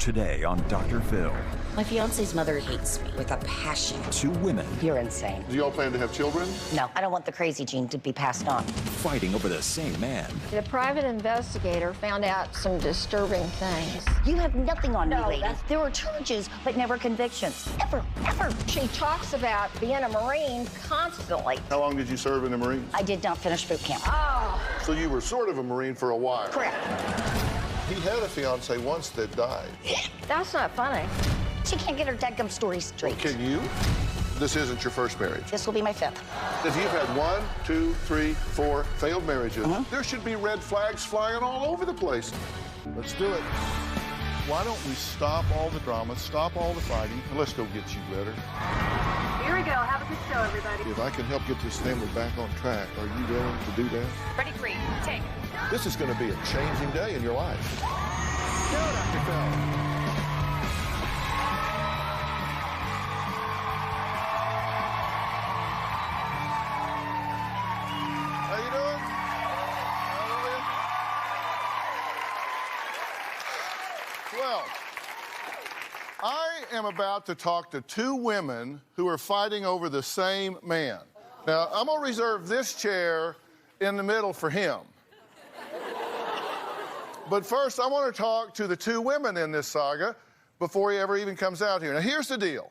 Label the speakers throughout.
Speaker 1: Today on Dr. Phil.
Speaker 2: My fiance's mother hates me with a passion.
Speaker 1: Two women
Speaker 2: You're insane.
Speaker 3: Do y'all plan to have children?
Speaker 2: No, I don't want the crazy gene to be passed on.
Speaker 1: fighting over the same man.
Speaker 4: The private investigator found out some disturbing things.
Speaker 2: You have nothing on me, lady.
Speaker 4: that's-
Speaker 2: There were charges, but never convictions. Ever.
Speaker 4: She talks about being a Marine constantly.
Speaker 3: How long did you serve in the Marines?
Speaker 2: I did not finish boot camp.
Speaker 3: So you were sort of a Marine for a while.
Speaker 2: Correct.
Speaker 3: He had a fiance once that died.
Speaker 4: That's not funny.
Speaker 2: She can't get her dadgum story straight.
Speaker 3: Can you? This isn't your first marriage.
Speaker 2: This will be my fifth.
Speaker 3: If you've had 1, 2, 3, 4 failed marriages, there should be red flags flying all over the place. Let's do it. Why don't we stop all the drama, stop all the fighting, and let's go get you better.
Speaker 5: Here we go. Have a good show, everybody.
Speaker 3: If I can help get this family back on track, are you willing to do that?
Speaker 5: Ready, free, take.
Speaker 3: This is going to be a changing day in your life. Go, Dr. Phil. How you doing? How are you? Well, I am about to talk to two women who are fighting over the same man. Now, I'm going to reserve this chair in the middle for him. But first, I want to talk to the two women in this saga before he ever even comes out here. Now, here's the deal.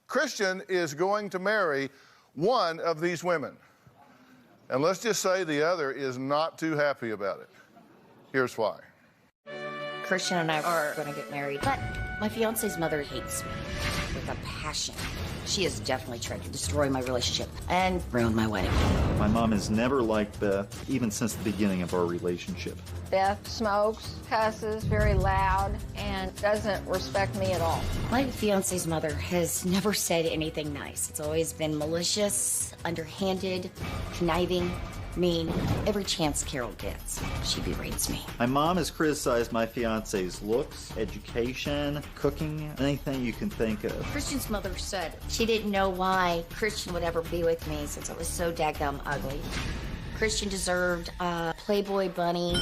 Speaker 3: Christian is going to marry one of these women. And let's just say the other is not too happy about it. Here's why.
Speaker 2: Christian and I are going to get married, but my fiance's mother hates me with a passion. She has definitely tried to destroy my relationship and ruin my wedding.
Speaker 6: My mom has never liked Beth, even since the beginning of our relationship.
Speaker 4: Beth smokes, cusses, very loud, and doesn't respect me at all.
Speaker 2: My fiance's mother has never said anything nice. It's always been malicious, underhanded, conniving, mean. Every chance Carol gets, she berates me.
Speaker 6: My mom has criticized my fiance's looks, education, cooking, anything you can think of.
Speaker 2: Christian's mother said she didn't know why Christian would ever be with me since I was so daggum ugly. Christian deserved a Playboy bunny.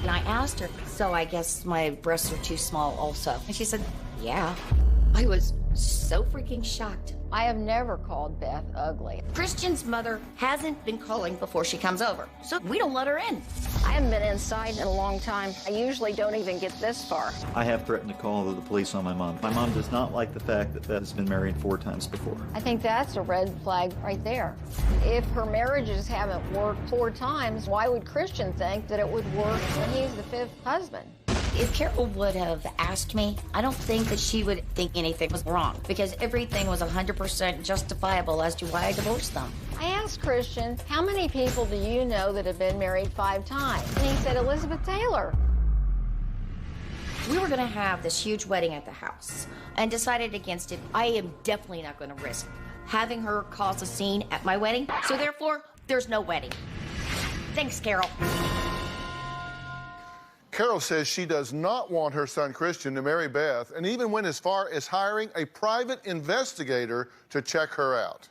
Speaker 2: And I asked her, so I guess my breasts are too small also. And she said, yeah. I was so freaking shocked.
Speaker 4: I have never called Beth ugly.
Speaker 2: Christian's mother hasn't been calling before she comes over, so we don't let her in.
Speaker 4: I haven't been inside in a long time. I usually don't even get this far.
Speaker 6: I have threatened to call the police on my mom. My mom does not like the fact that Beth has been married 4 times before.
Speaker 4: I think that's a red flag right there. If her marriages haven't worked 4 times, why would Christian think that it would work when he's the 5th husband?
Speaker 2: If Carol would have asked me, I don't think that she would think anything was wrong because everything was 100% justifiable as to why I divorced them.
Speaker 4: I asked Christian, how many people do you know that have been married 5 times? And he said, Elizabeth Taylor.
Speaker 2: We were going to have this huge wedding at the house and decided against it. I am definitely not going to risk having her cause a scene at my wedding, so therefore, there's no wedding. Thanks, Carol.
Speaker 3: Carol says she does not want her son Christian to marry Beth and even went as far as hiring a private investigator to check her out.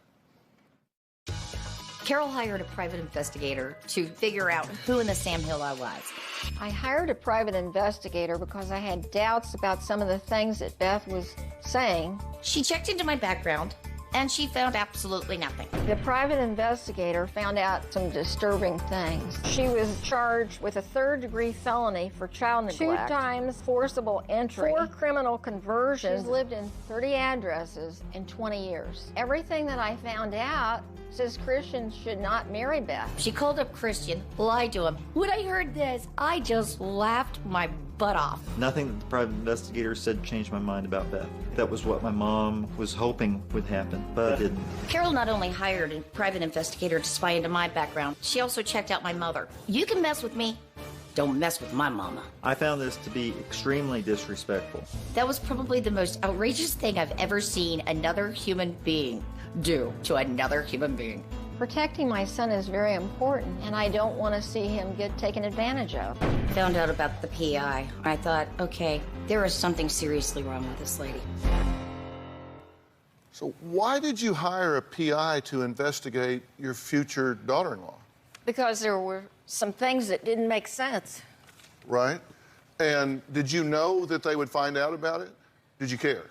Speaker 2: Carol hired a private investigator to figure out who in the Sam Hill I was.
Speaker 4: I hired a private investigator because I had doubts about some of the things that Beth was saying.
Speaker 2: She checked into my background, and she found absolutely nothing.
Speaker 4: The private investigator found out some disturbing things. She was charged with a 3rd-degree felony for child neglect, 2 times forcible entry, 4 criminal conversions. She's lived in 30 addresses in 20 years. Everything that I found out says Christian should not marry Beth.
Speaker 2: She called up Christian, lied to him. When I heard this, I just laughed my butt off.
Speaker 6: Nothing that the private investigator said changed my mind about Beth. That was what my mom was hoping would happen, but it didn't.
Speaker 2: Carol not only hired a private investigator to spy into my background, she also checked out my mother. You can mess with me, don't mess with my mama.
Speaker 6: I found this to be extremely disrespectful.
Speaker 2: That was probably the most outrageous thing I've ever seen another human being do to another human being.
Speaker 4: Protecting my son is very important, and I don't want to see him get taken advantage of.
Speaker 2: Found out about the PI. I thought, okay, there is something seriously wrong with this lady.
Speaker 3: So why did you hire a PI to investigate your future daughter-in-law?
Speaker 4: Because there were some things that didn't make sense.
Speaker 3: Right? And did you know that they would find out about it? Did you care?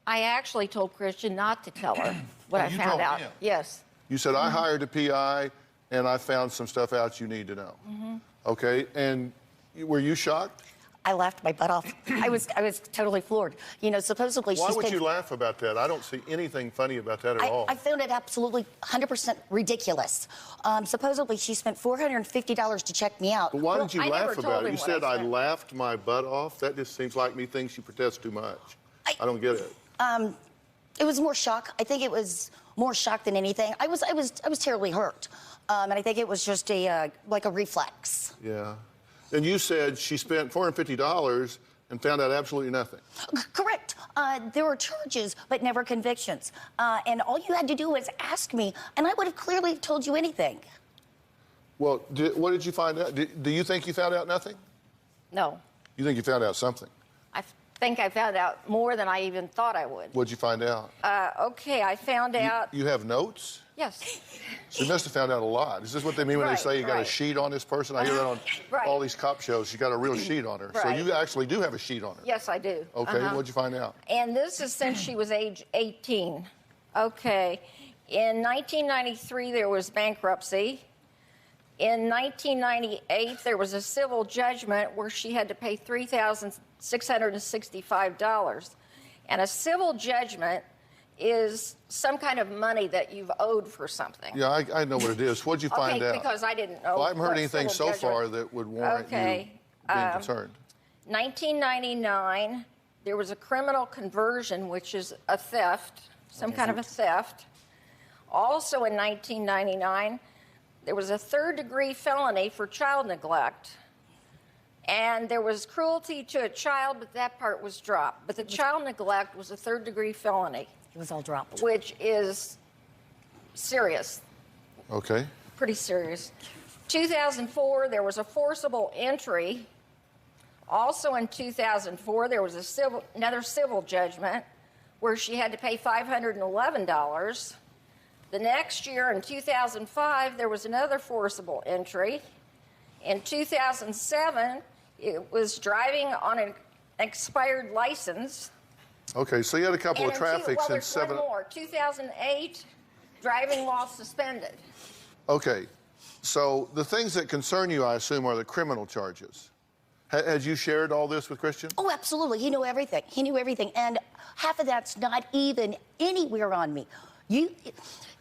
Speaker 4: I actually told Christian not to tell her what I
Speaker 3: you
Speaker 4: found
Speaker 3: told
Speaker 4: out.
Speaker 3: him?
Speaker 4: Yes.
Speaker 3: You said, I hired a PI and I found some stuff out you need to know. Okay, and were you shocked?
Speaker 2: I laughed my butt off. I was totally floored. You know, supposedly
Speaker 3: Why
Speaker 2: she's
Speaker 3: would
Speaker 2: been...
Speaker 3: you laugh about that? I don't see anything funny about that at all.
Speaker 2: I found it absolutely 100% ridiculous. Supposedly she spent $450 to check me out.
Speaker 3: But why did you
Speaker 4: I never
Speaker 3: laugh
Speaker 4: told
Speaker 3: about
Speaker 4: him
Speaker 3: it? You
Speaker 4: what I
Speaker 3: said I
Speaker 4: said.
Speaker 3: laughed my butt off. That just seems like me thinks you protest too much. I don't get it.
Speaker 2: It was more shock. I think it was more shock than anything. I was terribly hurt, and I think it was just like a reflex.
Speaker 3: Yeah. And you said she spent $450 and found out absolutely nothing.
Speaker 2: Correct. There were charges, but never convictions. And all you had to do was ask me, and I would have clearly told you anything.
Speaker 3: Well, what did you find out? Do you think you found out nothing?
Speaker 4: No.
Speaker 3: You think you found out something?
Speaker 4: I think I found out more than I even thought I would.
Speaker 3: What'd you find out?
Speaker 4: Okay, I found out...
Speaker 3: You have notes?
Speaker 4: Yes.
Speaker 3: So you must have found out a lot. Is this what they mean when they
Speaker 4: Right,
Speaker 3: say you got a
Speaker 4: right.
Speaker 3: sheet on this person? I hear that on
Speaker 4: Right.
Speaker 3: all these cop shows. You got a real sheet on her. So
Speaker 4: Right.
Speaker 3: you actually do have a sheet on her.
Speaker 4: Yes, I do.
Speaker 3: Okay, what'd you find out?
Speaker 4: And this is since she was age 18. Okay. In 1993, there was bankruptcy. In 1998, there was a civil judgment where she had to pay $3,665. And a civil judgment is some kind of money that you've owed for something.
Speaker 3: Yeah, I know what it is. What'd you find out?
Speaker 4: Because I didn't know.
Speaker 3: Well, I haven't heard
Speaker 4: what
Speaker 3: anything
Speaker 4: civil
Speaker 3: so far
Speaker 4: judgment-
Speaker 3: that would warrant
Speaker 4: Okay.
Speaker 3: you being concerned.
Speaker 4: 1999, there was a criminal conversion, which is a theft, some kind of a theft. Also in 1999, there was a third-degree felony for child neglect. And there was cruelty to a child, but that part was dropped. But the child neglect was a third-degree felony,
Speaker 2: It was all dropped.
Speaker 4: which is serious,
Speaker 3: Okay.
Speaker 4: pretty serious. 2004, there was a forcible entry. Also in 2004, there was another civil judgment where she had to pay $511. The next year, in 2005, there was another forcible entry. In 2007, it was driving on an expired license.
Speaker 3: Okay, so you had a couple
Speaker 4: And
Speaker 3: of
Speaker 4: in
Speaker 3: traffics in
Speaker 4: there's
Speaker 3: seven.
Speaker 4: one more. 2008, driving while suspended.
Speaker 3: Okay, so the things that concern you, I assume, are the criminal charges. Had you shared all this with Christian?
Speaker 2: Oh, absolutely. He knew everything. He knew everything. And half of that's not even anywhere on me.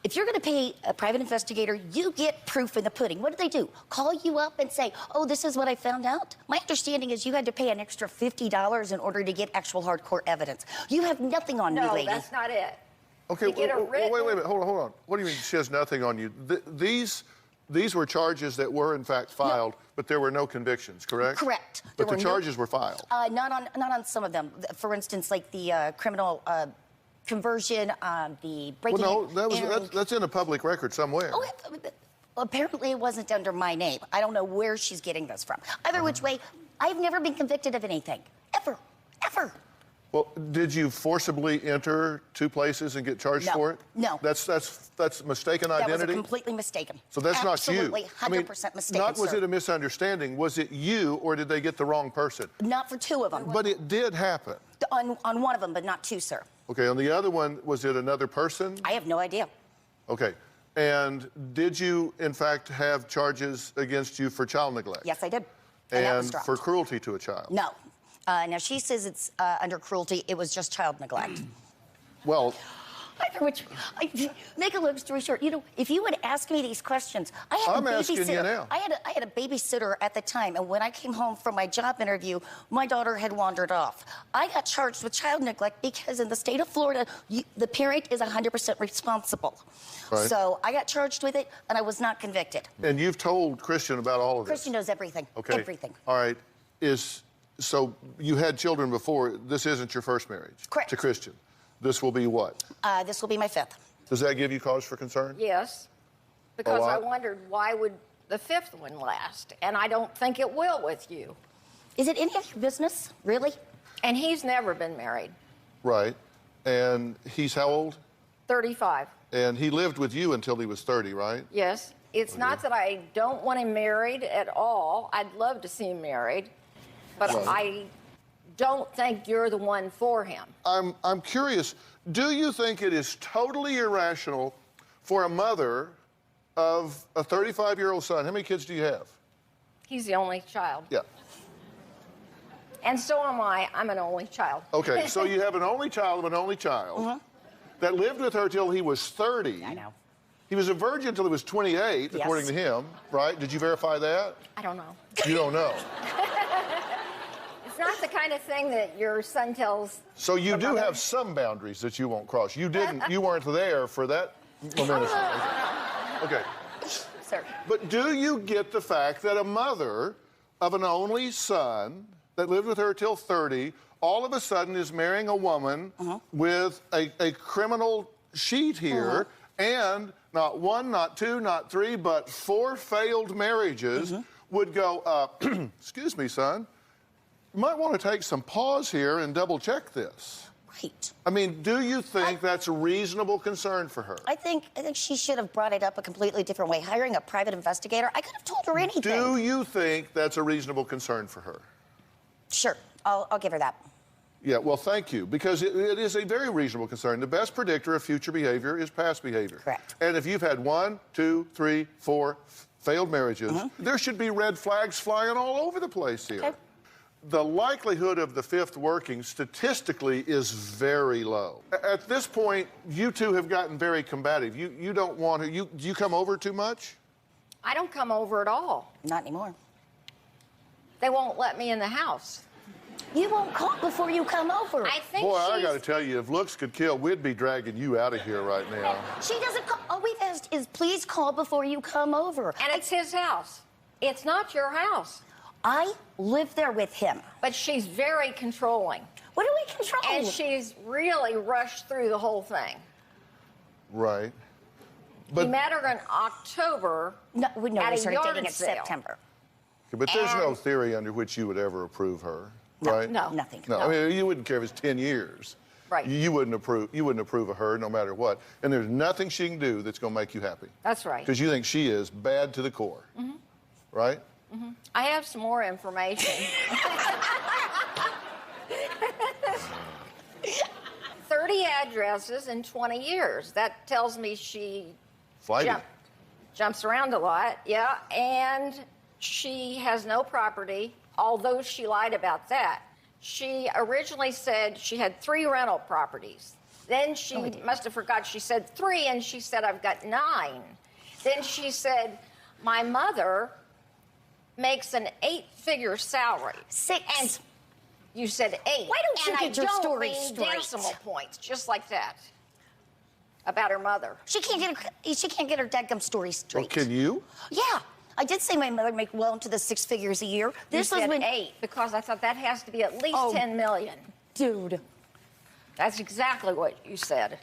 Speaker 2: If you're going to pay a private investigator, you get proof in the pudding. What do? Call you up and say, oh, this is what I found out? My understanding is you had to pay an extra $50 in order to get actual hardcore evidence. You have nothing on me,
Speaker 4: No,
Speaker 2: lady.
Speaker 4: that's not it.
Speaker 3: Okay,
Speaker 4: You get a
Speaker 3: wait a
Speaker 4: written-
Speaker 3: minute. Hold on. What do you mean she has nothing on you? These were charges that were, in fact, filed, but there were no convictions, correct?
Speaker 2: Correct.
Speaker 3: But
Speaker 2: There
Speaker 3: the
Speaker 2: were no-
Speaker 3: charges were filed.
Speaker 2: Not on some of them. For instance, like the criminal conversion, the breaking
Speaker 3: Well, no,
Speaker 2: entering.
Speaker 3: that's in a public record somewhere.
Speaker 2: Oh, apparently it wasn't under my name. I don't know where she's getting this from. Either which way, I've never been convicted of anything. Ever. Ever.
Speaker 3: Well, did you forcibly enter two places and get charged
Speaker 2: No.
Speaker 3: for it?
Speaker 2: No.
Speaker 3: That's mistaken
Speaker 2: That was
Speaker 3: identity?
Speaker 2: completely mistaken.
Speaker 3: So that's
Speaker 2: Absolutely,
Speaker 3: not you.
Speaker 2: 100% mistaken,
Speaker 3: Not was
Speaker 2: sir.
Speaker 3: it a misunderstanding. Was it you, or did they get the wrong person?
Speaker 2: Not for two of them.
Speaker 3: But it did happen.
Speaker 2: On one of them, but not two, sir.
Speaker 3: Okay, on the other one, was it another person?
Speaker 2: I have no idea.
Speaker 3: Okay. And did you, in fact, have charges against you for child neglect?
Speaker 2: Yes, I did. And that was dropped.
Speaker 3: for cruelty to a child?
Speaker 2: No. Now, she says it's under cruelty. It was just child neglect.
Speaker 3: Well,
Speaker 2: Make a long story short, if you would ask me these questions, I had
Speaker 3: I'm
Speaker 2: a
Speaker 3: asking you
Speaker 2: babysitter.
Speaker 3: now.
Speaker 2: I had a babysitter at the time, and when I came home from my job interview, my daughter had wandered off. I got charged with child neglect because in the state of Florida, the parent is 100% responsible.
Speaker 3: Right.
Speaker 2: So I got charged with it, and I was not convicted.
Speaker 3: and you've told Christian about all of this.
Speaker 2: Christian knows everything.
Speaker 3: Okay.
Speaker 2: Everything.
Speaker 3: All right. So you had children before. This isn't your first marriage.
Speaker 2: Correct.
Speaker 3: To Christian. This will be what?
Speaker 2: This will be my fifth.
Speaker 3: Does that give you cause for concern?
Speaker 4: Yes, because
Speaker 3: Oh,
Speaker 4: I wondered why would the fifth one last, and I don't think it will with you.
Speaker 2: Is it any of your business, really?
Speaker 4: And he's never been married.
Speaker 3: Right. And he's how old?
Speaker 4: 35.
Speaker 3: And he lived with you until he was 30, right?
Speaker 4: Yes. It's not that I don't want him married at all. I'd love to see him married. but I don't think you're the one for him.
Speaker 3: I'm curious, do you think it is totally irrational for a mother of a 35-year-old son? How many kids do you have?
Speaker 4: He's the only child.
Speaker 3: Yeah.
Speaker 4: And so am I. I'm an only child.
Speaker 3: Okay, so you have an only child of an only child that lived with her till he was 30.
Speaker 2: I know.
Speaker 3: He was a virgin until he was 28,
Speaker 2: Yes.
Speaker 3: according to him, right? Did you verify that?
Speaker 4: I don't know.
Speaker 3: You don't know.
Speaker 4: It's not the kind of thing that your son tells.
Speaker 3: So you
Speaker 4: the
Speaker 3: do
Speaker 4: mother.
Speaker 3: have some boundaries that you won't cross. You weren't there for that momentous. Okay.
Speaker 4: Sir.
Speaker 3: But do you get the fact that a mother of an only son that lived with her till 30 all of a sudden is marrying a woman with a criminal sheet here and not one, not two, not three, but 4 failed marriages would go, excuse me, son, you might want to take some pause here and double check this.
Speaker 2: Right.
Speaker 3: I mean, do you think that's a reasonable concern for her?
Speaker 2: I think she should have brought it up a completely different way. Hiring a private investigator, I could have told her anything.
Speaker 3: Do you think that's a reasonable concern for her?
Speaker 2: Sure, I'll give her that.
Speaker 3: Yeah, well, thank you, because it is a very reasonable concern. The best predictor of future behavior is past behavior.
Speaker 2: Correct.
Speaker 3: And if you've had 1, 2, 3, 4 failed marriages, there should be red flags flying all over the place here.
Speaker 2: Okay.
Speaker 3: The likelihood of the 5th working statistically is very low. At this point, you two have gotten very combative. You don't want to, do you come over too much?
Speaker 4: I don't come over at all.
Speaker 2: Not anymore.
Speaker 4: They won't let me in the house.
Speaker 2: You won't call before you come over.
Speaker 4: I think
Speaker 3: Boy, I
Speaker 4: she's...
Speaker 3: got to tell you, if looks could kill, we'd be dragging you out of here right now.
Speaker 2: She doesn't call. All we've asked is please call before you come over.
Speaker 4: And it's his house. It's not your house.
Speaker 2: I live there with him.
Speaker 4: But she's very controlling.
Speaker 2: What are we controlling?
Speaker 4: And she's really rushed through the whole thing.
Speaker 3: Right.
Speaker 4: He
Speaker 3: But,
Speaker 4: met her in October
Speaker 2: No,
Speaker 4: at
Speaker 2: we
Speaker 4: a
Speaker 2: started dating
Speaker 4: yard
Speaker 2: in
Speaker 4: sale.
Speaker 2: September.
Speaker 3: but there's no
Speaker 4: And-
Speaker 3: theory under which you would ever approve her,
Speaker 2: No,
Speaker 3: right?
Speaker 4: No.
Speaker 2: Nothing.
Speaker 3: No, I mean, you wouldn't care if it's 10 years.
Speaker 4: Right.
Speaker 3: You wouldn't approve of her no matter what. And there's nothing she can do that's going to make you happy.
Speaker 4: That's right.
Speaker 3: Because you think she is bad to the core. Right?
Speaker 4: I have some more information. 30 addresses in 20 years. That tells me she
Speaker 3: Flighty.
Speaker 4: jumps around a lot, yeah. And she has no property, although she lied about that. She originally said she had 3 rental properties. Then she must have forgot she said 3, and she said, I've got 9. Then she said, my mother makes an 8-figure salary.
Speaker 2: 6.
Speaker 4: And you said 8.
Speaker 2: Why don't you
Speaker 4: and
Speaker 2: get
Speaker 4: I
Speaker 2: your
Speaker 4: don't
Speaker 2: story
Speaker 4: mean
Speaker 2: straight?
Speaker 4: decimal points, just like that. About her mother.
Speaker 2: She can't get her dadgum story straight.
Speaker 3: Well, can you?
Speaker 2: Yeah. I did say my mother make well into the 6 figures a year. This
Speaker 4: You
Speaker 2: was
Speaker 4: said
Speaker 2: when
Speaker 4: 8 because I thought that has to be at least
Speaker 2: Oh.
Speaker 4: 10 million.
Speaker 2: Dude,
Speaker 4: That's exactly what you said.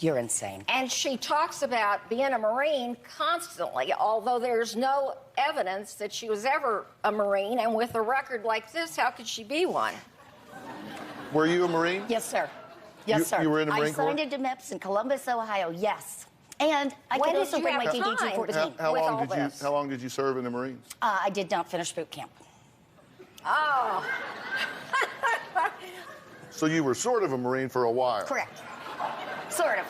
Speaker 2: you're insane.
Speaker 4: And she talks about being a Marine constantly, although there's no evidence that she was ever a Marine. And with a record like this, how could she be one?
Speaker 3: Were you a Marine?
Speaker 2: Yes, sir. Yes,
Speaker 3: You-
Speaker 2: sir.
Speaker 3: you were in the Marine
Speaker 2: I signed
Speaker 3: Corps?
Speaker 2: into MEPS in Columbus, Ohio. Yes. And I
Speaker 4: When
Speaker 2: could
Speaker 4: did
Speaker 2: also
Speaker 4: you
Speaker 2: bring my
Speaker 4: have
Speaker 2: DD-214.
Speaker 4: time?
Speaker 3: How
Speaker 4: With
Speaker 3: long
Speaker 4: all
Speaker 3: did you
Speaker 4: this.
Speaker 3: How long did you serve in the Marines?
Speaker 2: I did not finish boot camp.
Speaker 4: Oh,
Speaker 3: So you were sort of a Marine for a while.
Speaker 2: Correct. Sort of.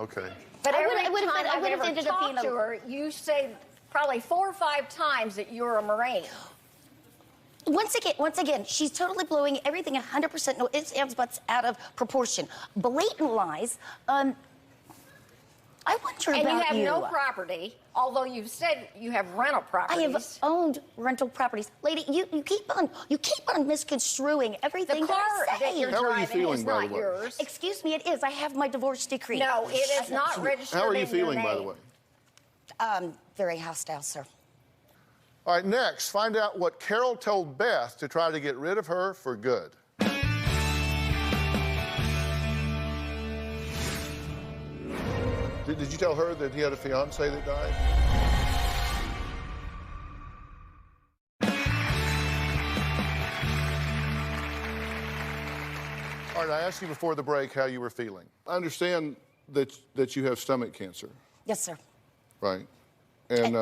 Speaker 3: Okay.
Speaker 4: but
Speaker 2: I
Speaker 4: every
Speaker 2: would- I would have-
Speaker 4: time
Speaker 2: I
Speaker 4: I've
Speaker 2: would have
Speaker 4: ever
Speaker 2: ended up being
Speaker 4: talked
Speaker 2: a-
Speaker 4: to her, you say probably 4 or 5 times that you're a Marine.
Speaker 2: Once again, she's totally blowing everything 100% no ifs, ands, buts out of proportion. Blatant lies. I wonder
Speaker 4: And
Speaker 2: about
Speaker 4: you have no property, although you've said you have rental
Speaker 2: I
Speaker 4: properties.
Speaker 2: have owned rental properties. Lady, you keep on misconstruing everything
Speaker 4: The car
Speaker 2: that I
Speaker 4: that
Speaker 2: say.
Speaker 4: you're
Speaker 3: How are you
Speaker 4: driving
Speaker 3: feeling,
Speaker 4: is
Speaker 3: by
Speaker 4: not
Speaker 3: the way?
Speaker 4: yours.
Speaker 2: Excuse me, it is. I have my divorce decree.
Speaker 4: No, it is not registered.
Speaker 3: How are you
Speaker 4: in your
Speaker 3: feeling, by the
Speaker 4: name.
Speaker 3: way?
Speaker 2: Very hostile, sir.
Speaker 3: All right, next, find out what Carol told Beth to try to get rid of her for good. Did you tell her that he had a fiance that died? All right, I asked you before the break how you were feeling. I understand that you have stomach cancer,
Speaker 2: Yes, sir.
Speaker 3: right? And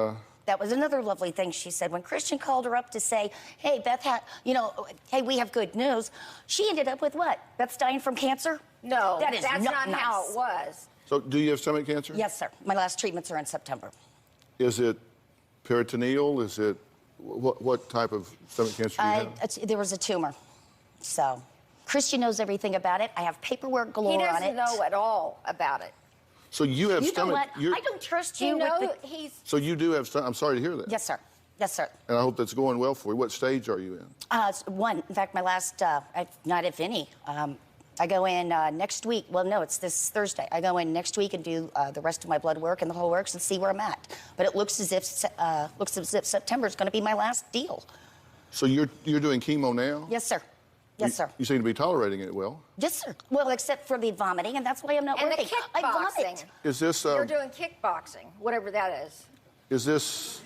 Speaker 2: that was another lovely thing she said. When Christian called her up to say, hey, Beth, hey, we have good news, she ended up with what? Beth's dying from cancer?
Speaker 4: No,
Speaker 2: that is
Speaker 4: that's not
Speaker 2: nice.
Speaker 4: how it was.
Speaker 3: So do you have stomach cancer?
Speaker 2: Yes, sir. My last treatments are in September.
Speaker 3: Is it peritoneal? Is it, what type of stomach cancer do you have?
Speaker 2: There was a tumor. So, Christian knows everything about it. I have paperwork galore on it.
Speaker 4: He doesn't know at all about it.
Speaker 3: So you have
Speaker 2: You know
Speaker 3: stomach...
Speaker 2: what? I don't trust you.
Speaker 4: You know,
Speaker 2: with the...
Speaker 4: he's...
Speaker 3: So you do have stomach... I'm sorry to hear that.
Speaker 2: Yes, sir. Yes, sir.
Speaker 3: And I hope that's going well for you. What stage are you in?
Speaker 2: It's one. In fact, my last, not if any. I go in next week. Well, no, it's this Thursday. I go in next week and do the rest of my blood work and the whole works and see where I'm at. But it looks as if September is going to be my last deal.
Speaker 3: So you're doing chemo now?
Speaker 2: Yes, sir. Yes, sir.
Speaker 3: You seem to be tolerating it well.
Speaker 2: Yes, sir. Well, except for the vomiting, and that's why I'm not
Speaker 4: And the
Speaker 2: working. I vomit.
Speaker 4: kickboxing.
Speaker 3: Is this...
Speaker 4: You're doing kickboxing, whatever that is.
Speaker 3: Is this...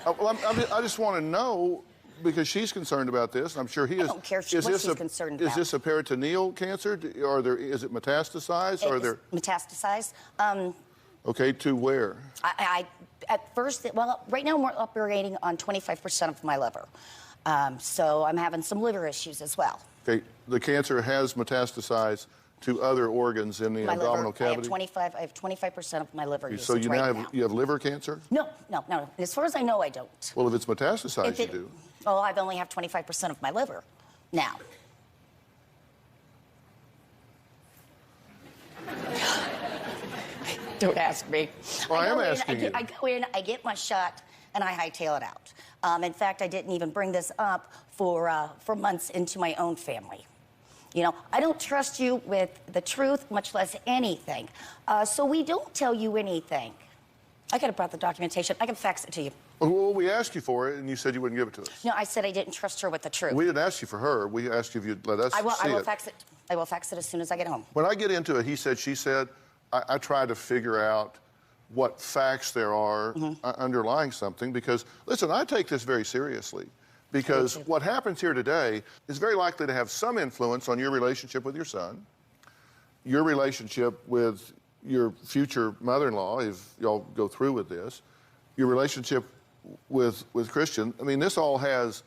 Speaker 3: Well, I just want to know, because she's concerned about this, and I'm sure he is.
Speaker 2: I don't care what she's concerned
Speaker 3: Is
Speaker 2: about.
Speaker 3: this a peritoneal cancer? Is it metastasized?
Speaker 2: Metastasized.
Speaker 3: Okay, to where?
Speaker 2: At first, well, right now we're operating on 25% of my liver. So I'm having some liver issues as well.
Speaker 3: Okay, the cancer has metastasized to other organs in the
Speaker 2: My
Speaker 3: abdominal
Speaker 2: liver,
Speaker 3: cavity?
Speaker 2: I have 25% of my liver usage
Speaker 3: So you
Speaker 2: right
Speaker 3: now
Speaker 2: now.
Speaker 3: you have liver cancer?
Speaker 2: No. As far as I know, I don't.
Speaker 3: Well, if it's metastasized, you do.
Speaker 2: Well, I've only have 25% of my liver now. Don't ask me.
Speaker 3: Well, I am asking you.
Speaker 2: I go in, I get my shot, and I hightail it out. In fact, I didn't even bring this up for months into my own family. You know, I don't trust you with the truth, much less anything. So we don't tell you anything. I could have brought the documentation. I can fax it to you.
Speaker 3: Well, we asked you for it, and you said you wouldn't give it to us.
Speaker 2: No, I said I didn't trust her with the truth.
Speaker 3: We didn't ask you for her. We asked you if you'd let us see it.
Speaker 2: I will fax it. I will fax it as soon as I get home.
Speaker 3: When I get into it, he said, she said, I try to figure out what facts there are underlying something because, listen, I take this very seriously because what happens here today is very likely to have some influence on your relationship with your son, your relationship with your future mother-in-law, if y'all go through with this, your relationship with Christian. I mean, this all has,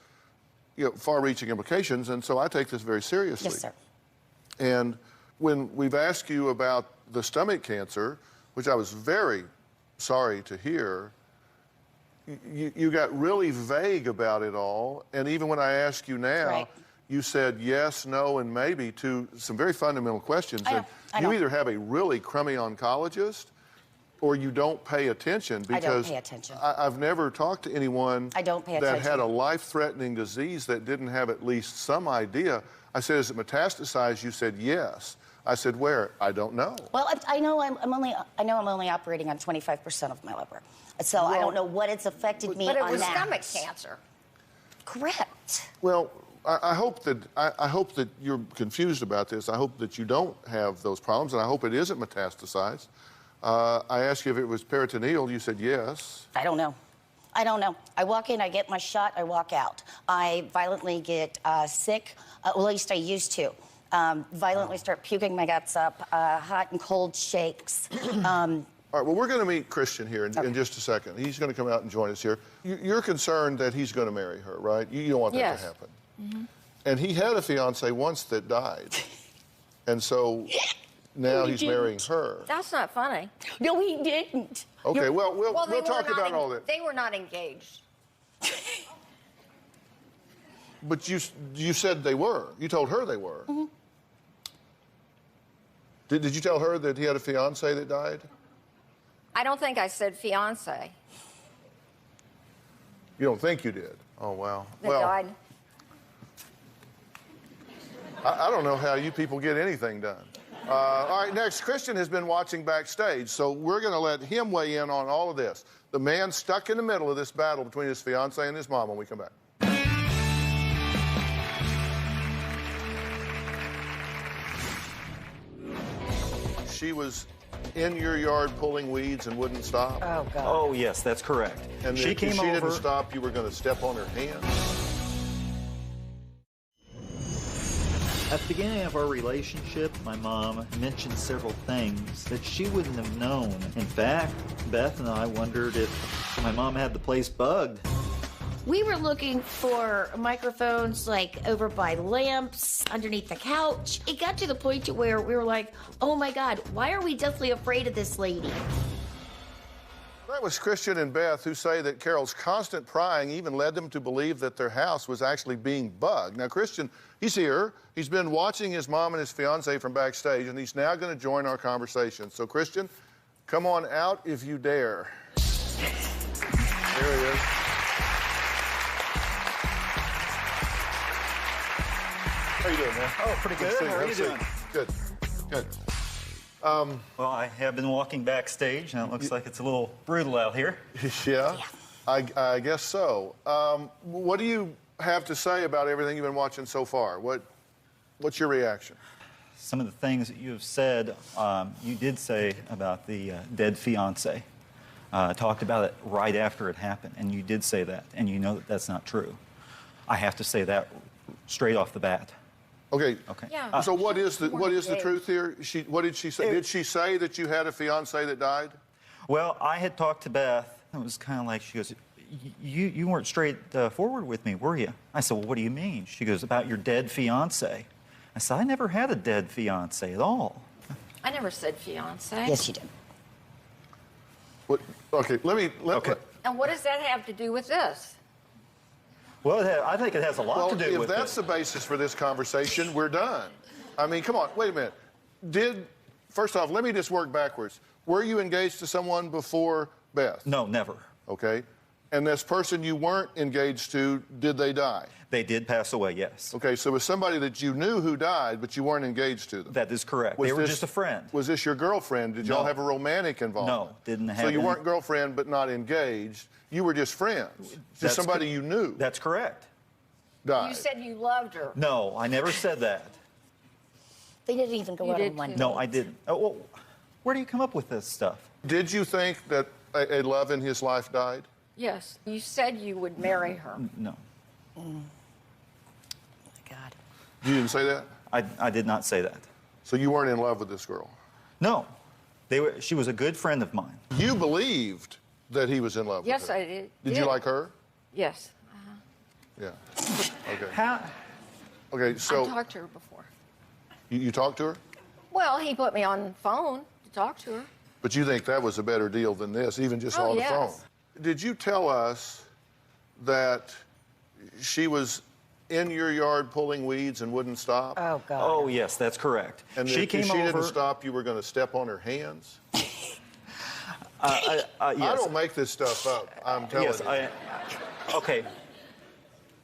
Speaker 3: you know, far-reaching implications, and so I take this very seriously.
Speaker 2: Yes, sir.
Speaker 3: And when we've asked you about the stomach cancer, which I was very sorry to hear, you got really vague about it all. And even when I ask you now, you said yes, no, and maybe to some very fundamental questions.
Speaker 2: I know.
Speaker 3: You either have a really crummy oncologist or you don't pay attention because
Speaker 2: I don't pay attention.
Speaker 3: I've never talked to anyone that had a life-threatening disease that didn't have at least some idea. I said, is it metastasized? You said yes. I said, where? I don't know.
Speaker 2: Well, I know I'm only operating on 25% of my liver, so I don't know what it's affected me on that.
Speaker 4: But it was stomach cancer.
Speaker 2: Correct.
Speaker 3: Well, I hope that you're confused about this. I hope that you don't have those problems, and I hope it isn't metastasized. I asked you if it was peritoneal. You said yes.
Speaker 2: I don't know. I walk in, I get my shot, I walk out. I violently get sick, well, at least I used to. Violently start puking my guts up, hot and cold shakes.
Speaker 3: All right, well, we're going to meet Christian here in just a second. He's going to come out and join us here. You're concerned that he's going to marry her, right? You don't want that to happen. Mm-hmm. And he had a fiancée once that died. And so now he's marrying her.
Speaker 4: That's not funny.
Speaker 2: No, he didn't.
Speaker 3: Okay, well, we'll talk about all that.
Speaker 4: They were not engaged.
Speaker 3: But you said they were. You told her they were. Mm-hmm. Did you tell her that he had a fiancée that died?
Speaker 4: I don't think I said fiance.
Speaker 3: You don't think you did? Oh, wow.
Speaker 4: That died.
Speaker 3: I don't know how you people get anything done. All right, next, Christian has been watching backstage, so we're going to let him weigh in on all of this. The man stuck in the middle of this battle between his fiancée and his mom when we come back. She was in your yard pulling weeds and wouldn't stop?
Speaker 2: Oh, God.
Speaker 6: Oh, yes, that's correct.
Speaker 3: And
Speaker 6: she came over.
Speaker 3: If she didn't stop, you were going to step on her hand?
Speaker 6: At the beginning of our relationship, my mom mentioned several things that she wouldn't have known. In fact, Beth and I wondered if my mom had the place bugged.
Speaker 2: We were looking for microphones like over by lamps, underneath the couch. It got to the point to where we were like, oh my God, why are we deathly afraid of this lady?
Speaker 3: That was Christian and Beth who say that Carol's constant prying even led them to believe that their house was actually being bugged. Now, Christian, he's here. He's been watching his mom and his fiance from backstage, and he's now going to join our conversation. So, Christian, come on out if you dare. There he is. How you doing, man?
Speaker 6: Oh, pretty good. How are you doing?
Speaker 3: Good, good.
Speaker 6: Well, I have been walking backstage, and it looks like it's a little brutal out here.
Speaker 3: Yeah, I guess so. What do you have to say about everything you've been watching so far? What's your reaction?
Speaker 6: Some of the things that you have said, you did say about the dead fiance. Talked about it right after it happened, and you did say that, and you know that that's not true. I have to say that straight off the bat.
Speaker 3: Okay.
Speaker 6: Okay.
Speaker 4: Yeah.
Speaker 3: So what is the truth here? What did she say? Did she say that you had a fiance that died?
Speaker 6: Well, I had talked to Beth. It was kind of like, she goes, you weren't straight forward with me, were you? I said, well, what do you mean? She goes, about your dead fiance. I said, I never had a dead fiance at all.
Speaker 4: I never said fiance.
Speaker 2: Yes, you did.
Speaker 3: What? Okay.
Speaker 6: Okay.
Speaker 4: And what does that have to do with this?
Speaker 6: Well, I think it has a lot to do with
Speaker 3: if that's
Speaker 6: it.
Speaker 3: the basis for this conversation, we're done. I mean, come on. Wait a minute. First off, let me just work backwards. Were you engaged to someone before Beth?
Speaker 6: No, never.
Speaker 3: Okay. And this person you weren't engaged to, did they die?
Speaker 6: They did pass away, yes.
Speaker 3: Okay, so it was somebody that you knew who died, but you weren't engaged to them.
Speaker 6: That is correct. They were just a friend.
Speaker 3: Was this your girlfriend? Did y'all
Speaker 6: No.
Speaker 3: have a romantic involvement?
Speaker 6: No, didn't have
Speaker 3: So you
Speaker 6: any.
Speaker 3: weren't girlfriend, but not engaged. You were just friends. Just somebody you knew
Speaker 6: That's correct.
Speaker 3: died.
Speaker 4: You said you loved her.
Speaker 6: No, I never said that.
Speaker 2: They didn't even go
Speaker 4: You
Speaker 2: out
Speaker 4: did
Speaker 2: on one
Speaker 4: too.
Speaker 6: No,
Speaker 2: date.
Speaker 6: I didn't. Oh, well, where do you come up with this stuff?
Speaker 3: Did you think that a love in his life died?
Speaker 4: Yes. You said you would marry her.
Speaker 6: No,
Speaker 2: Oh my God.
Speaker 3: You didn't say that?
Speaker 6: I did not say that.
Speaker 3: So you weren't in love with this girl?
Speaker 6: No, she was a good friend of mine.
Speaker 3: You believed that he was in love
Speaker 4: Yes,
Speaker 3: with her?
Speaker 4: I did.
Speaker 3: Did you like her?
Speaker 4: Yes.
Speaker 3: Yeah. Okay.
Speaker 6: How?
Speaker 3: Okay,
Speaker 4: I
Speaker 3: so
Speaker 4: talked to her before.
Speaker 3: you talked to her?
Speaker 4: Well, he put me on the phone to talk to her.
Speaker 3: But you think that was a better deal than this, even just
Speaker 4: Oh,
Speaker 3: on the
Speaker 4: yes.
Speaker 3: phone? Did you tell us that she was in your yard pulling weeds and wouldn't stop?
Speaker 2: Oh, God.
Speaker 6: Oh, yes, that's correct.
Speaker 3: And
Speaker 6: she
Speaker 3: if
Speaker 6: came
Speaker 3: she
Speaker 6: over.
Speaker 3: didn't stop, you were going to step on her hands?
Speaker 6: Yes.
Speaker 3: I don't make this stuff up. I'm telling
Speaker 6: Yes,
Speaker 3: you.
Speaker 6: okay.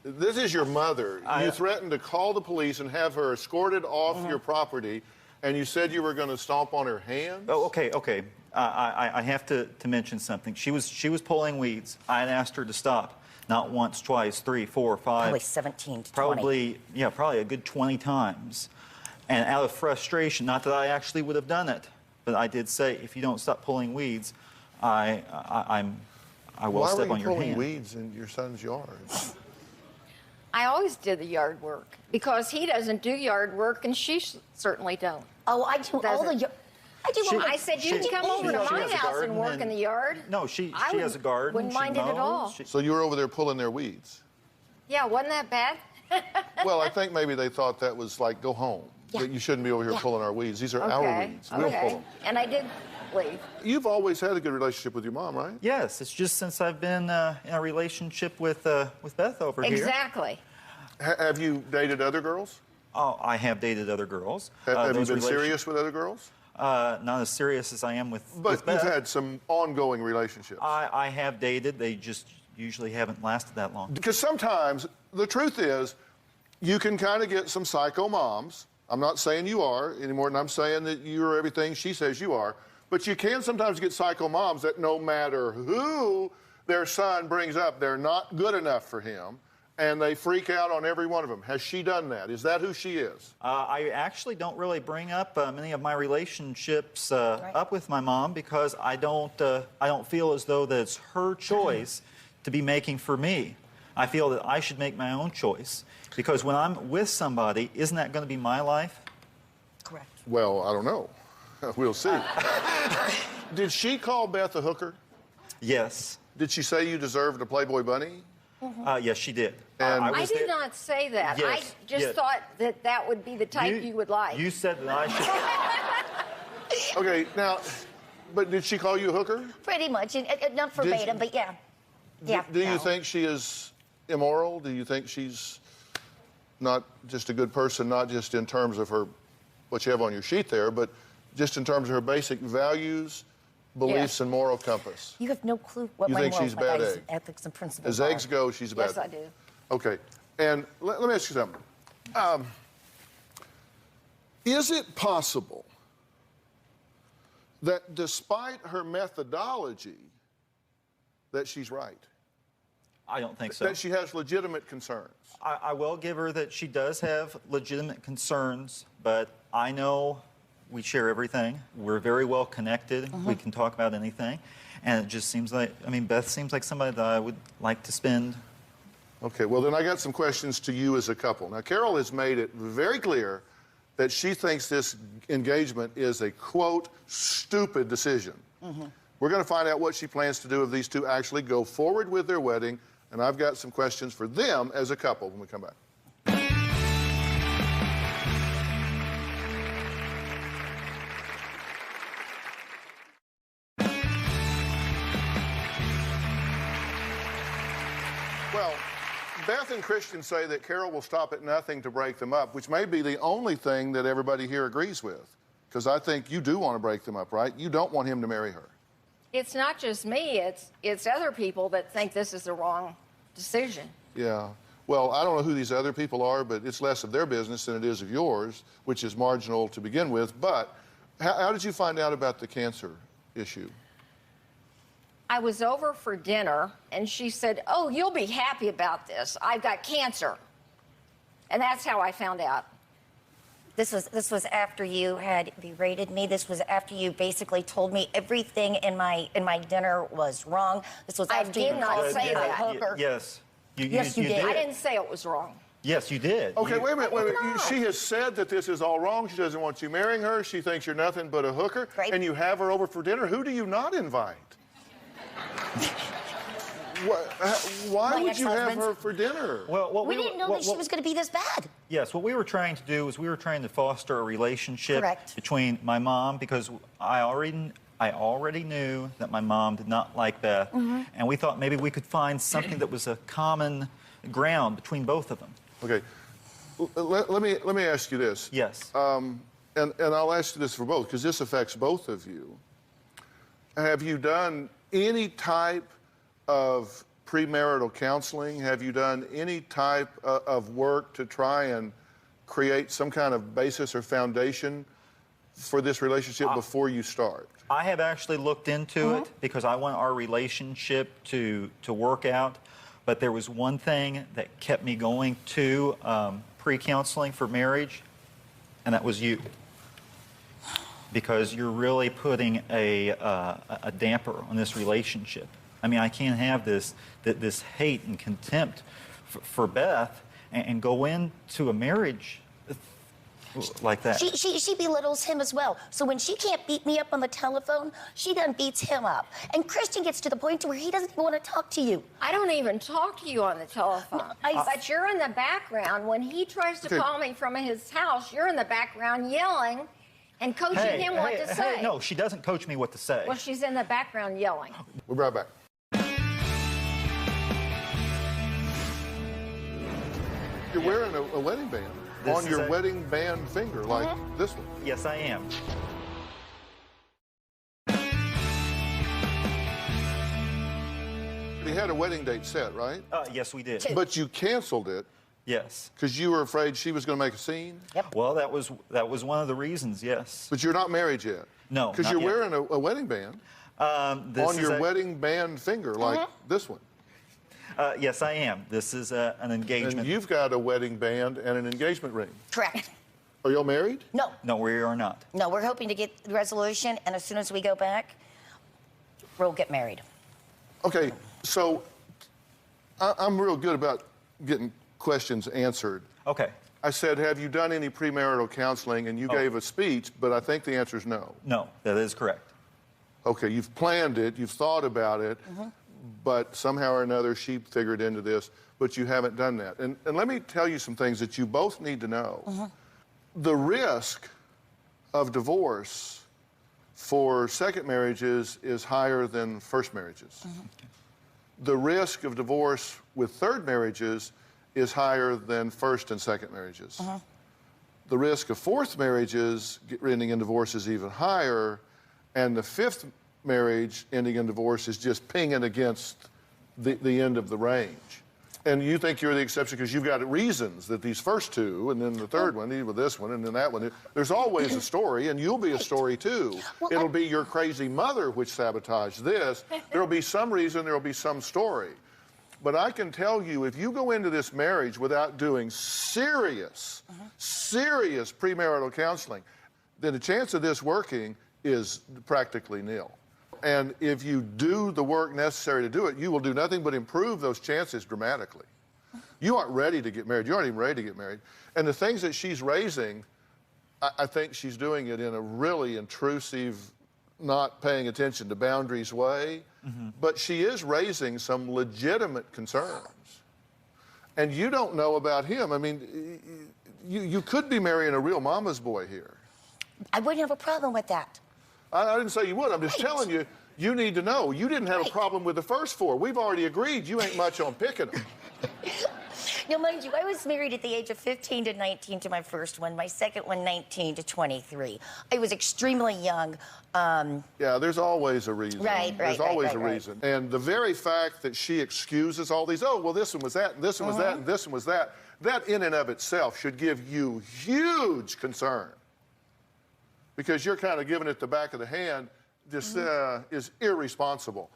Speaker 3: This is your mother. You threatened to call the police and have her escorted off your property, and you said you were going to stomp on her hands?
Speaker 6: Oh, okay. I have to mention something. She was pulling weeds. I had asked her to stop. Not once, twice, 3, 4, 5.
Speaker 2: Probably 17 to 20.
Speaker 6: Probably a good 20 times. And out of frustration, not that I actually would have done it, but I did say, if you don't stop pulling weeds, I will step on your
Speaker 3: Why were you pulling
Speaker 6: hand.
Speaker 3: weeds in your son's yard?
Speaker 4: I always did the yard work because he doesn't do yard work and she certainly don't.
Speaker 2: Oh, I do all the...
Speaker 4: Doesn't.
Speaker 2: I do all the...
Speaker 4: I said, you can come over to
Speaker 6: she
Speaker 4: my
Speaker 6: has a
Speaker 4: house
Speaker 6: garden
Speaker 4: and work in the yard.
Speaker 6: No, she
Speaker 4: I
Speaker 6: has a garden.
Speaker 4: Wouldn't
Speaker 6: she
Speaker 4: mind it at
Speaker 6: mows,
Speaker 4: all.
Speaker 3: So you were over there pulling their weeds?
Speaker 4: Yeah, wasn't that bad?
Speaker 3: Well, I think maybe they thought that was like, go home.
Speaker 2: Yeah.
Speaker 3: That you shouldn't be over here
Speaker 2: Yeah.
Speaker 3: pulling our weeds. These are our weeds. We'll pull them.
Speaker 4: And I did leave.
Speaker 3: You've always had a good relationship with your mom, right?
Speaker 6: Yes, it's just since I've been in a relationship with Beth over here.
Speaker 4: Exactly.
Speaker 3: Have you dated other girls?
Speaker 6: Oh, I have dated other girls.
Speaker 3: Have you
Speaker 6: Those
Speaker 3: been
Speaker 6: relation-
Speaker 3: serious with other girls?
Speaker 6: Not as serious as I am with
Speaker 3: But
Speaker 6: Beth.
Speaker 3: you've had some ongoing relationships.
Speaker 6: I have dated. They just usually haven't lasted that long.
Speaker 3: Because sometimes the truth is, you can kind of get some psycho moms. I'm not saying you are any more than I'm saying that you're everything she says you are. But you can sometimes get psycho moms that no matter who their son brings up, they're not good enough for him. And they freak out on every one of them. Has she done that? Is that who she is?
Speaker 6: I actually don't really bring up many of my relationships up with my mom because I don't feel as though that it's her choice to be making for me. I feel that I should make my own choice because when I'm with somebody, isn't that going to be my life?
Speaker 2: Correct.
Speaker 3: Well, I don't know. We'll see. Did she call Beth a hooker?
Speaker 6: Yes.
Speaker 3: Did she say you deserved a Playboy bunny?
Speaker 6: Yes, she did.
Speaker 3: And
Speaker 4: I
Speaker 6: was
Speaker 4: did
Speaker 6: there-
Speaker 4: not say that.
Speaker 6: Yes,
Speaker 4: I just
Speaker 6: yes.
Speaker 4: thought that that would be the type you would like.
Speaker 6: You said that I should.
Speaker 3: Okay, now, but did she call you a hooker?
Speaker 2: Pretty much. Not verbatim, but yeah. Yeah.
Speaker 3: Do you
Speaker 2: no.
Speaker 3: think she is immoral? Do you think she's not just a good person, not just in terms of her, what you have on your sheet there, but just in terms of her basic values, beliefs,
Speaker 4: Yes.
Speaker 3: and moral compass?
Speaker 2: You have no clue what
Speaker 3: You
Speaker 2: my
Speaker 3: think
Speaker 2: morals,
Speaker 3: she's a
Speaker 2: my
Speaker 3: bad
Speaker 2: values,
Speaker 3: egg?
Speaker 2: ethics, and principles
Speaker 3: As
Speaker 2: are.
Speaker 3: eggs go, she's a bad
Speaker 4: Yes, I do.
Speaker 3: Okay, and let me ask you something. Is it possible that despite her methodology, that she's right?
Speaker 6: I don't think so.
Speaker 3: That she has legitimate concerns?
Speaker 6: I will give her that she does have legitimate concerns, but I know we share everything. We're very well connected. We can talk about anything. And it just seems like, I mean, Beth seems like somebody that I would like to spend.
Speaker 3: Okay, well, then I got some questions to you as a couple. Now, Carol has made it very clear that she thinks this engagement is a, quote, stupid decision. We're going to find out what she plans to do if these two actually go forward with their wedding, and I've got some questions for them as a couple when we come back. Well, Beth and Christian say that Carol will stop at nothing to break them up, which may be the only thing that everybody here agrees with. Because I think you do want to break them up, right? You don't want him to marry her.
Speaker 4: It's not just me, it's other people that think this is the wrong decision.
Speaker 3: Yeah. Well, I don't know who these other people are, but it's less of their business than it is of yours, which is marginal to begin with. But how did you find out about the cancer issue?
Speaker 4: I was over for dinner, and she said, "Oh, you'll be happy about this. I've got cancer." And that's how I found out.
Speaker 2: This was after you had berated me. This was after you basically told me everything in my dinner was wrong. This was
Speaker 4: I
Speaker 2: after
Speaker 4: did
Speaker 2: you
Speaker 4: not
Speaker 2: called
Speaker 4: say
Speaker 2: me a
Speaker 4: that.
Speaker 2: hooker.
Speaker 6: Yes.
Speaker 2: Yes, you did.
Speaker 4: I didn't say it was wrong.
Speaker 6: Yes, you did.
Speaker 3: Okay, wait a minute, wait a minute.
Speaker 4: not.
Speaker 3: She has said that this is all wrong. She doesn't want you marrying her. She thinks you're nothing but a hooker.
Speaker 2: Right.
Speaker 3: And you have her over for dinner. Who do you not invite? Why
Speaker 2: My
Speaker 3: would you have
Speaker 2: ex-husband.
Speaker 3: her for dinner?
Speaker 6: Well, what
Speaker 2: We
Speaker 6: were-
Speaker 2: didn't know
Speaker 6: what-
Speaker 2: that she was going to be this bad.
Speaker 6: Yes, what we were trying to do is we were trying to foster a relationship
Speaker 2: Correct.
Speaker 6: between my mom, because I already knew that my mom did not like Beth, and we thought maybe we could find something that was a common ground between both of them.
Speaker 3: Okay, let me ask you this.
Speaker 6: Yes.
Speaker 3: And I'll ask you this for both, because this affects both of you. Have you done any type of premarital counseling? Have you done any type of work to try and create some kind of basis or foundation for this relationship before you start?
Speaker 6: I have actually looked into it because I want our relationship to work out. But there was one thing that kept me going to pre-counseling for marriage, and that was you. Because you're really putting a damper on this relationship. I mean, I can't have this hate and contempt for Beth and go into a marriage like that.
Speaker 2: She belittles him as well. So when she can't beat me up on the telephone, she done beats him up. And Christian gets to the point to where he doesn't even want to talk to you.
Speaker 4: I don't even talk to you on the telephone. But you're in the background. When he tries to
Speaker 3: Okay.
Speaker 4: call me from his house, you're in the background yelling and coaching him what to say.
Speaker 6: No, she doesn't coach me what to say.
Speaker 4: Well, she's in the background yelling.
Speaker 3: We'll be right back. You're wearing a wedding band
Speaker 6: This
Speaker 3: on
Speaker 6: is
Speaker 3: your
Speaker 6: a-
Speaker 3: wedding band finger, like this one.
Speaker 6: Yes, I am.
Speaker 3: You had a wedding date set, right?
Speaker 6: Yes, we did.
Speaker 3: But you canceled it
Speaker 6: Yes.
Speaker 3: because you were afraid she was going to make a scene.
Speaker 6: Well, that was one of the reasons. Yes.
Speaker 3: But you're not married yet.
Speaker 6: No,
Speaker 3: Because
Speaker 6: not
Speaker 3: you're
Speaker 6: yet.
Speaker 3: wearing a wedding band
Speaker 6: This
Speaker 3: on
Speaker 6: is
Speaker 3: your
Speaker 6: a-
Speaker 3: wedding band finger, like this one.
Speaker 6: Yes, I am. This is an
Speaker 3: And
Speaker 6: engagement.
Speaker 3: you've got a wedding band and an engagement ring.
Speaker 2: Correct.
Speaker 3: Are y'all married?
Speaker 2: No,
Speaker 6: No, we are not.
Speaker 2: no, we're hoping to get the resolution, and as soon as we go back, we'll get married.
Speaker 3: Okay, so I'm real good about getting questions answered.
Speaker 6: Okay.
Speaker 3: I said, have you done any premarital counseling? And you gave a speech, but I think the answer is no.
Speaker 6: No, that is correct.
Speaker 3: Okay, you've planned it, you've thought about it, but somehow or another she figured into this, but you haven't done that. And let me tell you some things that you both need to know. The risk of divorce for second marriages is higher than first marriages. The risk of divorce with third marriages is higher than first and second marriages. The risk of fourth marriages ending in divorce is even higher, and the fifth marriage ending in divorce is just pinging against the end of the range. And you think you're the exception because you've got reasons that these first two, and then the third one, with this one, and then that one. There's always a story, and you'll be a story too. It'll be your crazy mother which sabotaged this. There'll be some reason, there'll be some story. But I can tell you, if you go into this marriage without doing serious premarital counseling, then the chance of this working is practically nil. And if you do the work necessary to do it, you will do nothing but improve those chances dramatically. You aren't ready to get married. You aren't even ready to get married. And the things that she's raising, I think she's doing it in a really intrusive, not paying attention to boundaries way. But she is raising some legitimate concerns. And you don't know about him. I mean, you could be marrying a real mama's boy here.
Speaker 2: I wouldn't have a problem with that.
Speaker 3: I didn't say you would. I'm just telling you, you need to know. You didn't have a problem with the first four. We've already agreed you ain't much on picking them.
Speaker 2: Now, mind you, I was married at the age of 15 to 19 to my first one, my second one 19 to 23. I was extremely young.
Speaker 3: Yeah, there's always a reason. There's always a reason. And the very fact that she excuses all these, oh, well, this one was that, and this one was that, and this one was that, that in and of itself should give you huge concern. Because you're kind of giving it the back of the hand, this is irresponsible.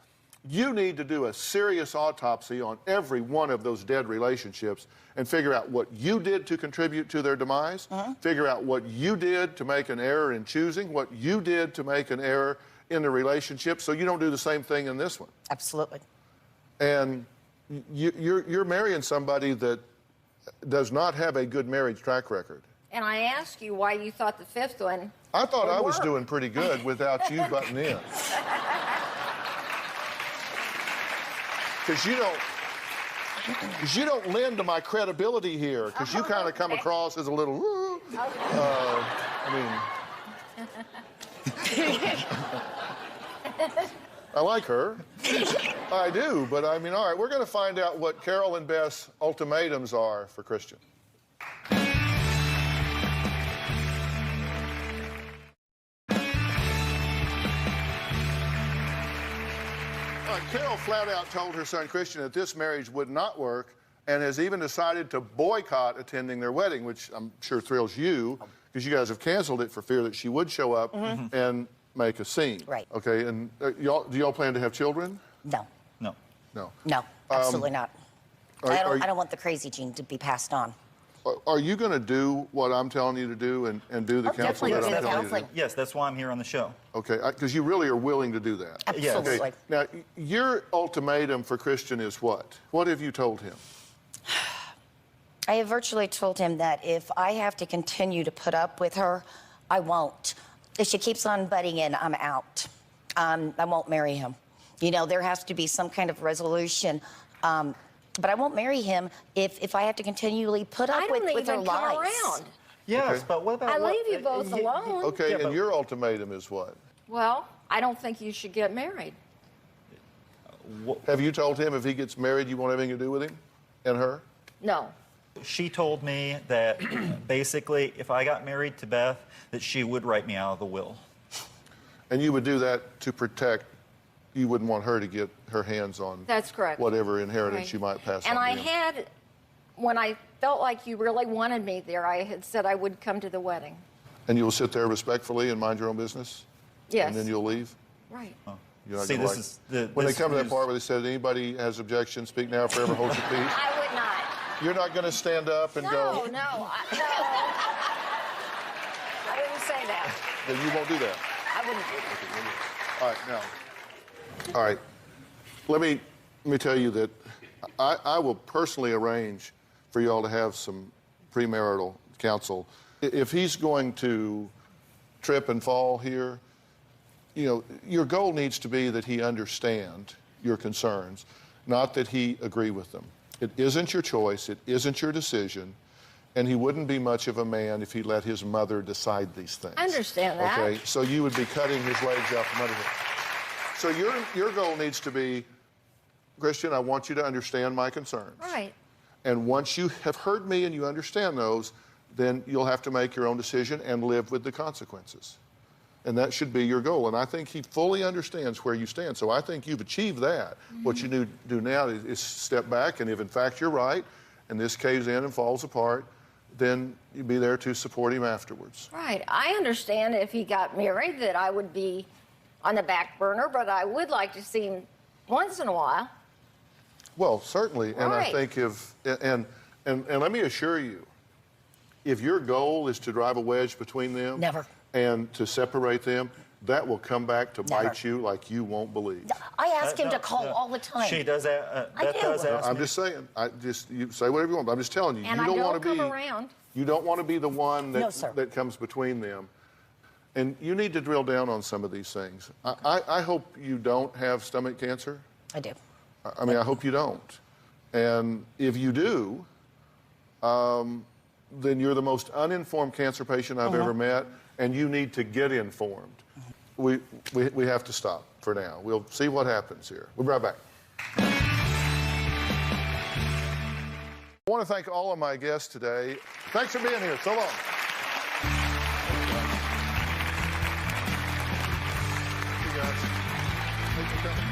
Speaker 3: You need to do a serious autopsy on every one of those dead relationships and figure out what you did to contribute to their demise, figure out what you did to make an error in choosing, what you did to make an error in the relationship, so you don't do the same thing in this one.
Speaker 2: Absolutely.
Speaker 3: And you're marrying somebody that does not have a good marriage track record.
Speaker 4: And I asked you why you thought the fifth one
Speaker 3: I thought
Speaker 4: would
Speaker 3: I was
Speaker 4: work.
Speaker 3: doing pretty good without you butting in. Because you don't lend to my credibility here, because you kind of come across as a little, I like her. I do, but I mean, all right, we're going to find out what Carol and Beth's ultimatums are for Christian. Carol flat out told her son Christian that this marriage would not work and has even decided to boycott attending their wedding, which I'm sure thrills you because you guys have canceled it for fear that she would show up and make a scene.
Speaker 2: Right.
Speaker 3: Okay, and do y'all plan to have children?
Speaker 2: No.
Speaker 6: No.
Speaker 3: No.
Speaker 2: No, absolutely not. I
Speaker 3: are
Speaker 2: don't want the crazy gene to be passed on.
Speaker 3: Are you going to do what I'm telling you to do and do the counseling that
Speaker 2: definitely
Speaker 3: I'm
Speaker 2: do the
Speaker 3: telling you to do?
Speaker 2: counseling.
Speaker 6: Yes, that's why I'm here on the show.
Speaker 3: Okay, because you really are willing to do that.
Speaker 2: Absolutely.
Speaker 3: Okay, now, your ultimatum for Christian is what? What have you told him?
Speaker 2: I have virtually told him that if I have to continue to put up with her, I won't. If she keeps on butting in, I'm out. I won't marry him. You know, there has to be some kind of resolution. But I won't marry him if I have to continually put up with her
Speaker 4: come
Speaker 2: lies.
Speaker 4: around.
Speaker 6: Yes,
Speaker 3: Okay.
Speaker 6: but what about...
Speaker 4: I leave you both alone.
Speaker 3: Okay,
Speaker 6: Yeah,
Speaker 3: and
Speaker 6: but-
Speaker 3: your ultimatum is what?
Speaker 4: Well, I don't think you should get married.
Speaker 3: Have you told him if he gets married, you won't have anything to do with him and her?
Speaker 4: No.
Speaker 6: She told me that basically if I got married to Beth, that she would write me out of the will.
Speaker 3: And you would do that to protect, you wouldn't want her to get her hands on
Speaker 4: That's correct.
Speaker 3: whatever inheritance
Speaker 4: Right.
Speaker 3: you might pass
Speaker 4: And
Speaker 3: on
Speaker 4: I
Speaker 3: to him.
Speaker 4: had, when I felt like you really wanted me there, I had said I would come to the wedding.
Speaker 3: And you'll sit there respectfully and mind your own business?
Speaker 4: Yes.
Speaker 3: And then you'll leave?
Speaker 4: Right.
Speaker 3: You're not
Speaker 6: See,
Speaker 3: gonna
Speaker 6: this is the...
Speaker 3: When they
Speaker 6: this
Speaker 3: come to that
Speaker 6: is-
Speaker 3: part where they said, anybody has objections, speak now, forever hold your peace.
Speaker 4: I would not.
Speaker 3: You're not going to stand up and
Speaker 4: No,
Speaker 3: go,
Speaker 4: no. I wouldn't say that.
Speaker 3: then you won't do that.
Speaker 4: I wouldn't do that.
Speaker 3: All right, now. All right. Let me tell you that I will personally arrange for y'all to have some premarital counsel. If he's going to trip and fall here, you know, your goal needs to be that he understand your concerns, not that he agree with them. It isn't your choice, it isn't your decision, and he wouldn't be much of a man if he let his mother decide these things.
Speaker 4: I understand that.
Speaker 3: Okay, so you would be cutting his legs out from under him. So your goal needs to be, Christian, I want you to understand my concerns.
Speaker 4: Right.
Speaker 3: And once you have heard me and you understand those, then you'll have to make your own decision and live with the consequences. And that should be your goal. And I think he fully understands where you stand. So I think you've achieved that. Mm-hmm. What you need to do now is step back, and if in fact you're right, and this caves in and falls apart, then you'd be there to support him afterwards.
Speaker 4: Right. I understand if he got married that I would be on the back burner, but I would like to see him once in a while.
Speaker 3: Well, certainly. And
Speaker 4: Right.
Speaker 3: I think and let me assure you, if your goal is to drive a wedge between them,
Speaker 2: Never.
Speaker 3: and to separate them, that will come back to
Speaker 2: Never.
Speaker 3: bite you like you won't believe.
Speaker 2: I ask him
Speaker 6: No,
Speaker 2: to call
Speaker 6: no.
Speaker 2: all the time.
Speaker 6: She does.
Speaker 2: I
Speaker 6: Beth
Speaker 2: do.
Speaker 6: does ask
Speaker 3: I'm
Speaker 6: me.
Speaker 3: just saying. You say whatever you want. But I'm just telling you.
Speaker 4: And
Speaker 3: you
Speaker 4: I
Speaker 3: don't
Speaker 4: don't
Speaker 3: want to
Speaker 4: come
Speaker 3: be.
Speaker 4: around.
Speaker 3: You don't want to be the one
Speaker 2: No, sir.
Speaker 3: that comes between them. And you need to drill down on some of these things. I hope you don't have stomach cancer.
Speaker 2: I do.
Speaker 3: I mean, I hope you don't. And if you do, then you're the most uninformed cancer patient I've ever met, and you need to get informed. We have to stop for now. We'll see what happens here. We'll be right back. I want to thank all of my guests today. Thanks for being here. So long. Thank you, guys. Thanks for coming.